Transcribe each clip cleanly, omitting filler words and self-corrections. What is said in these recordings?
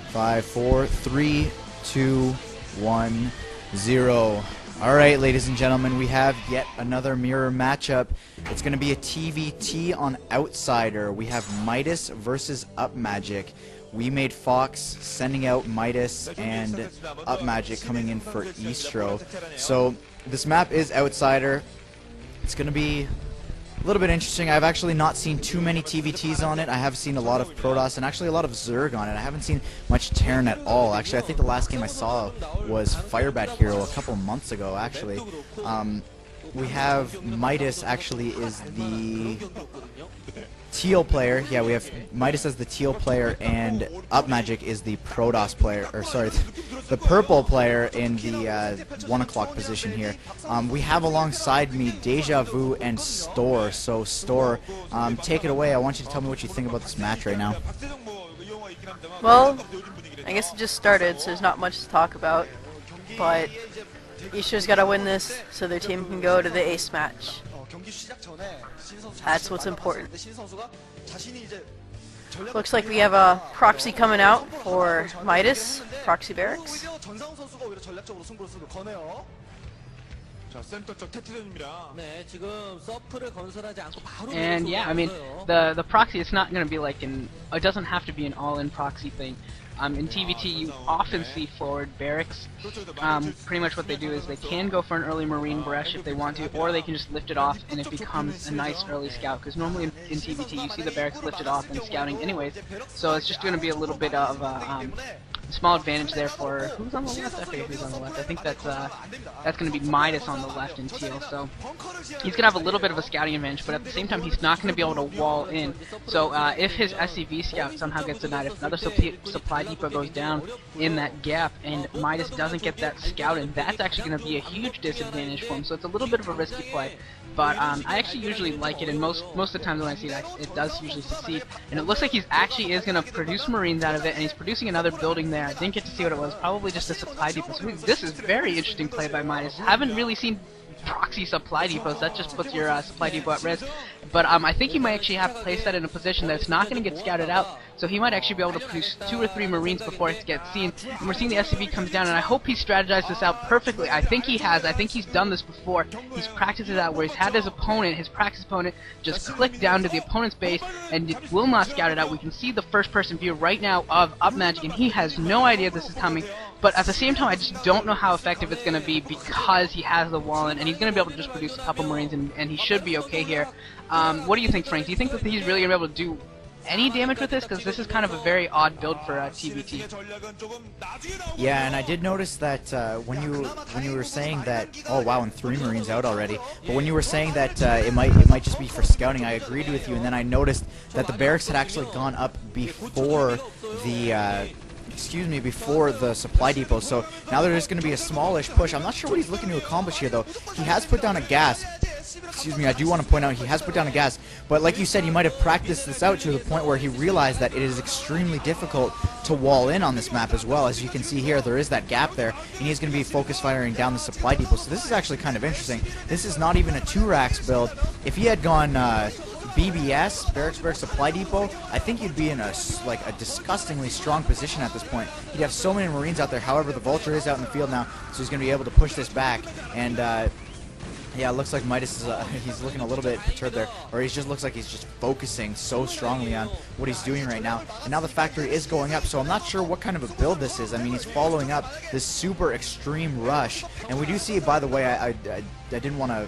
5, 4, 3, 2, 1, 0. Alright, ladies and gentlemen, we have yet another mirror matchup. It's going to be a TVT on Outsider. We have Midas versus UpMagiC. WeMade Fox sending out Midas, and UpMagiC coming in for ESTRO. So this map is Outsider. It's going to be a little bit interesting. I've actually not seen too many TVTs on it. I have seen a lot of Protoss and actually a lot of Zerg on it. I haven't seen much Terran at all. Actually, I think the last game I saw was Firebat Hero a couple months ago, actually. We have Midas actually is the Teal player. Yeah, we have Midas as the Teal player, and UpMagiC is the Protoss player, or sorry, the purple player in the 1 o'clock position here. We have alongside me Deja Vu and Store. So Store, take it away. I want you to tell me what you think about this match right now. Well, I guess it just started, so there's not much to talk about, but ESTRO's got to win this so their team can go to the ace match. That's what's important. Looks like we have a proxy coming out for Midas, proxy barracks. And yeah, I mean, the proxy, it's not going to be like it doesn't have to be an all-in proxy thing. In TVT, you often see forward barracks. Pretty much what they do is they can go for an early Marine Bresh if they want to, or they can just lift it off and it becomes a nice early scout. Because normally in TVT, you see the barracks lifted off and scouting anyways. So it's just going to be a little bit of a small advantage there for who's on the left. I forget who's on the left. I think that's going to be Midas on the left in Teal. So he's going to have a little bit of a scouting advantage, but at the same time, he's not going to be able to wall in. So if his SCV scout somehow gets denied, if another supply depot goes down in that gap and Midas doesn't get that scout in, that's actually going to be a huge disadvantage for him. So it's a little bit of a risky play. But I actually usually like it, and most of the times when I see it, it does usually succeed. And it looks like he's actually is going to produce Marines out of it, and he's producing another building there. I didn't get to see what it was, probably just a supply depot. So this is very interesting play by Midas. Haven't really seen proxy supply depots. That just puts your supply depot at risk. But I think he might actually have placed that in a position that's not going to get scouted out, so he might actually be able to produce 2 or 3 Marines before it gets seen. And we're seeing the SCV comes down, and I hope he's strategized this out perfectly. I think he has. I think he's done this before. He's practiced it out where he's had his opponent, his practice opponent, just click down to the opponent's base and it will not scout it out. We can see the first-person view right now of UpMagiC, and he has no idea this is coming. But at the same time, I just don't know how effective it's going to be because he has the wall in, and he's going to be able to just produce a couple Marines, and he should be okay here. What do you think, Frank? Do you think that he's really going to be able to do any damage with this? Because this is kind of a very odd build for TVT. Yeah, and I did notice that when you were saying that, oh wow, and 3 Marines out already. But when you were saying that it might just be for scouting, I agreed with you, and then I noticed that the barracks had actually gone up before the before the supply depot. So now there's going to be a smallish push. I'm not sure what he's looking to accomplish here, though. He has put down a gas. Excuse me, I do want to point out he has put down a gas, but like you said, he might have practiced this out to the point where he realized that it is extremely difficult to wall in on this map as well. As you can see here, there is that gap there, and he's going to be focus firing down the supply depot. So this is actually kind of interesting. This is not even a 2 racks build. If he had gone BBS, Barracks Supply Depot, I think you'd be in a disgustingly strong position at this point. You'd have so many Marines out there. However, the Vulture is out in the field now, so he's going to be able to push this back. And yeah, it looks like Midas is he's looking a little bit perturbed there, or he just looks like he's just focusing so strongly on what he's doing right now. And now the factory is going up, so I'm not sure what kind of a build this is. I mean, he's following up this super extreme rush, and we do see, by the way, I did want to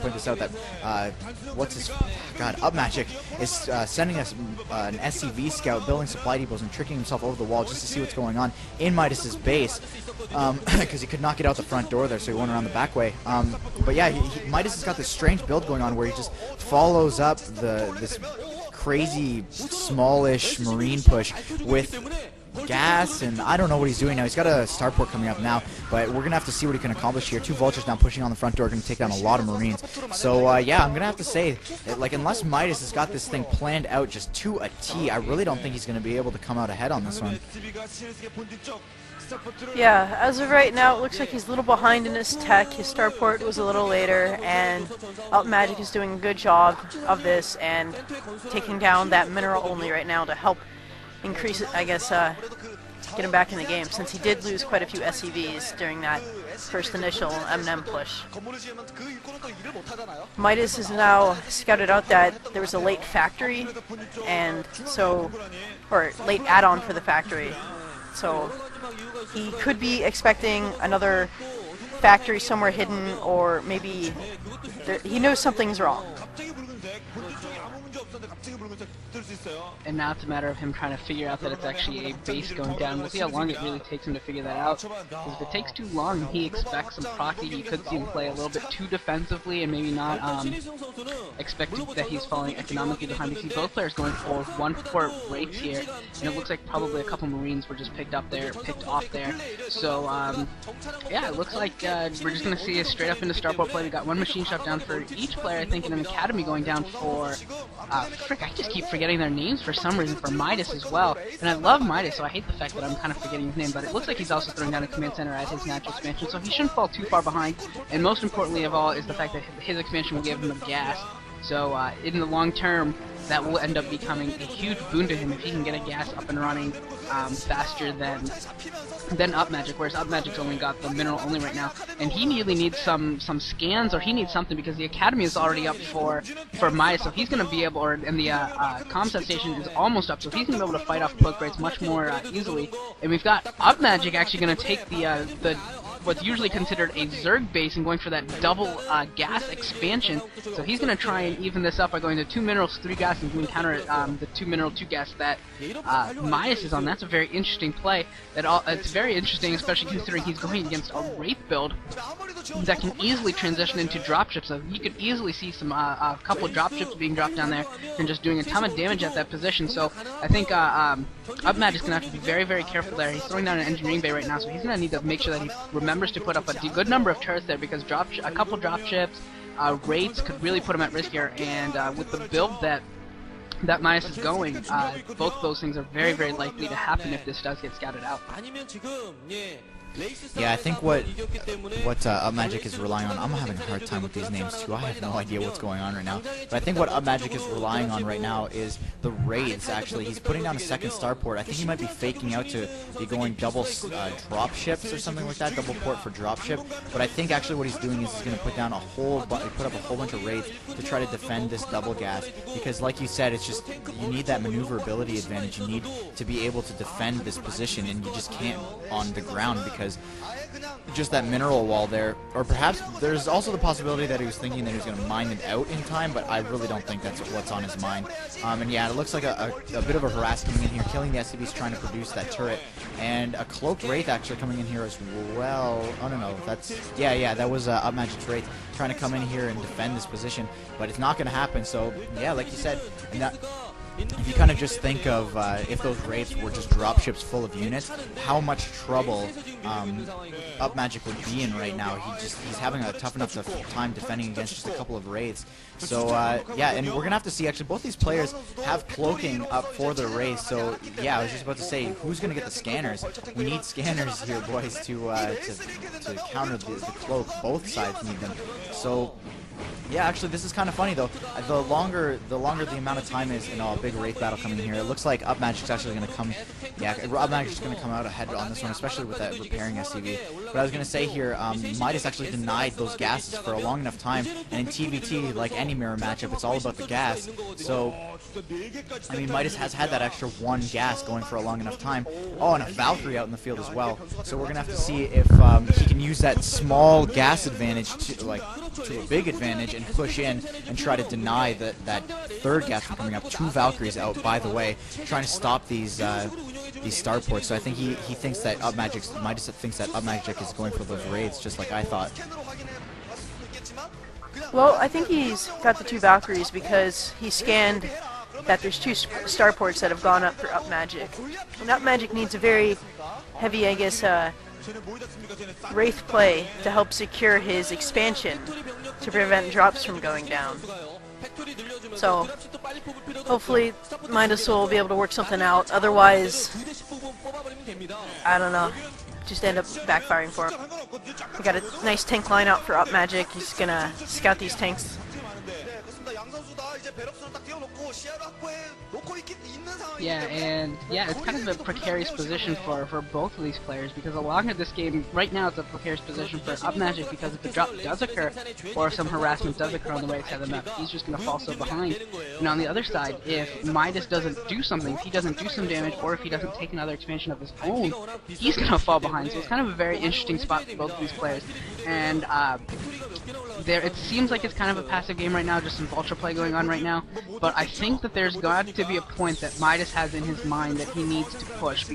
point this out that UpMagiC is sending us an SCV scout, building supply depots and tricking himself over the wall just to see what's going on in Midas's base, because he could not get out the front door there, so he went around the back way. But yeah, Midas has got this strange build going on where he just follows up this crazy smallish Marine push with gas, and I don't know what he's doing now. He's got a starport coming up now, but we're going to have to see what he can accomplish here. 2 Vultures now pushing on the front door, going to take down a lot of Marines. So, yeah, I'm going to have to say, that, unless Midas has got this thing planned out just to a T, I really don't think he's going to be able to come out ahead on this one. Yeah, as of right now, it looks like he's a little behind in his tech. His starport was a little later, and UpMagiC is doing a good job of this and taking down that mineral only right now to help increase, I guess, get him back in the game, since he did lose quite a few SCVs during that first initial M&M push. Midas has now scouted out that there was a late factory, and so, or late add-on for the factory, so he could be expecting another factory somewhere hidden, or maybe he knows something's wrong. And now it's a matter of him trying to figure out that it's actually a base going down. We'll see how long it really takes him to figure that out. Because if it takes too long and he expects some proxy, you could see him play a little bit too defensively and maybe not expect that he's falling economically behind. We see both players going for 1-port rates here, and it looks like probably a couple Marines were just picked off there. So yeah, it looks like we're just gonna see a straight up into starport play. We got one machine shop down for each player, I think, and an academy going down for frick, I just keep forgetting their names for some reason, for Midas as well. And I love Midas, so I hate the fact that I'm kind of forgetting his name, but it looks like he's also throwing down a command center at his natural expansion, so he shouldn't fall too far behind. And most importantly of all is the fact that his expansion will give him a gas. So in the long term, that will end up becoming a huge boon to him if he can get a gas up and running faster than UpMagiC, whereas UpMagic's only got the mineral only right now, and he really needs some scans, or he needs something, because the academy is already up for Midas, so he's going to be able, and the comset station is almost up, so he's going to be able to fight off cloak rates much more easily. And we've got UpMagiC actually going to take the what's usually considered a Zerg base and going for that double gas expansion. So he's going to try and even this up by going to 2 minerals, 3 gas, and counter the 2 mineral, 2 gas that Midas is on. That's a very interesting play. It's very interesting, especially considering he's going against a Wraith build that can easily transition into dropships. So you could easily see some a couple dropships being dropped down there and just doing a ton of damage at that position. So I think UpMagic's going to have to be very, very careful there. He's throwing down an engineering bay right now, so he's going to need to make sure that he remembers to put up a good number of turrets there, because a couple dropships, raids could really put him at risk here. And with the build that Midas is going, both those things are very, very likely to happen if this does get scouted out. Yeah, I think what UpMagiC is relying on, I'm having a hard time with these names too, I have no idea what's going on right now, but I think what UpMagiC is relying on right now is the raids. Actually, he's putting down a second starport. I think he might be faking out to be going double drop ships or something like that, double port for drop ship, but I think actually what he's doing is he's going to put down put up a whole bunch of raids to try to defend this double gas, because like you said, it's just, you need that maneuverability advantage, you need to be able to defend this position, and you just can't on the ground, because just that mineral wall there. Or perhaps there's also the possibility that he was thinking that he was going to mine it out in time, but I really don't think that's what's on his mind. And yeah, it looks like a bit of a harass coming in here, killing the SCVs, trying to produce that turret, and a cloaked Wraith actually coming in here as well. Oh no, that's, yeah, that was UpMagic's Wraith trying to come in here and defend this position, but it's not going to happen. So yeah, like you said, and that, if you kind of just think of if those raids were just dropships full of units, how much trouble UpMagiC would be in right now. He's having a tough enough time defending against just a couple of raids. So yeah, and we're gonna have to see, actually both these players have cloaking up for their race. So yeah, I was just about to say, who's gonna get the scanners? We need scanners here, boys, to counter the cloak. Both sides need them. So yeah, actually, this is kind of funny though. The longer the amount of time is, a big Wraith battle coming here, it looks like UpMagic's actually going to come. Yeah, UpMagic's going to come out ahead on this one, especially with that repairing SCV. But I was going to say here, Midas actually denied those gases for a long enough time, and in TVT, like any mirror matchup, it's all about the gas. So, I mean, Midas has had that extra 1 gas going for a long enough time. Oh, and a Valkyrie out in the field as well. So we're going to have to see if he can use that small gas advantage to a big advantage and push in and try to deny that third gas from coming up. 2 Valkyries out, by the way, trying to stop these starports. So I think he thinks that Midas thinks that UpMagiC is going for those raids, just like I thought. Well, I think he's got the 2 Valkyries because he scanned that there's 2 starports that have gone up for UpMagiC. And UpMagic needs a very heavy, I guess, Wraith play to help secure his expansion to prevent drops from going down. So hopefully Midas will be able to work something out. Otherwise, I don't know, just end up backfiring for him. We got a nice tank line out for UpMagic. He's gonna scout these tanks. Yeah, and yeah, it's kind of a precarious position for both of these players, because along with this game, right now it's a precarious position for UpMagiC, because if the drop does occur, or if some harassment does occur on the right side of the map, he's just going to fall so behind. And on the other side, if Midas doesn't do something, if he doesn't do some damage, or if he doesn't take another expansion of his own, he's going to fall behind. So it's kind of a very interesting spot for both of these players. And it seems like it's kind of a passive game right now, just some vulture play going on right now, but I think that there's got to be a point that Midas has in his mind that he needs to push,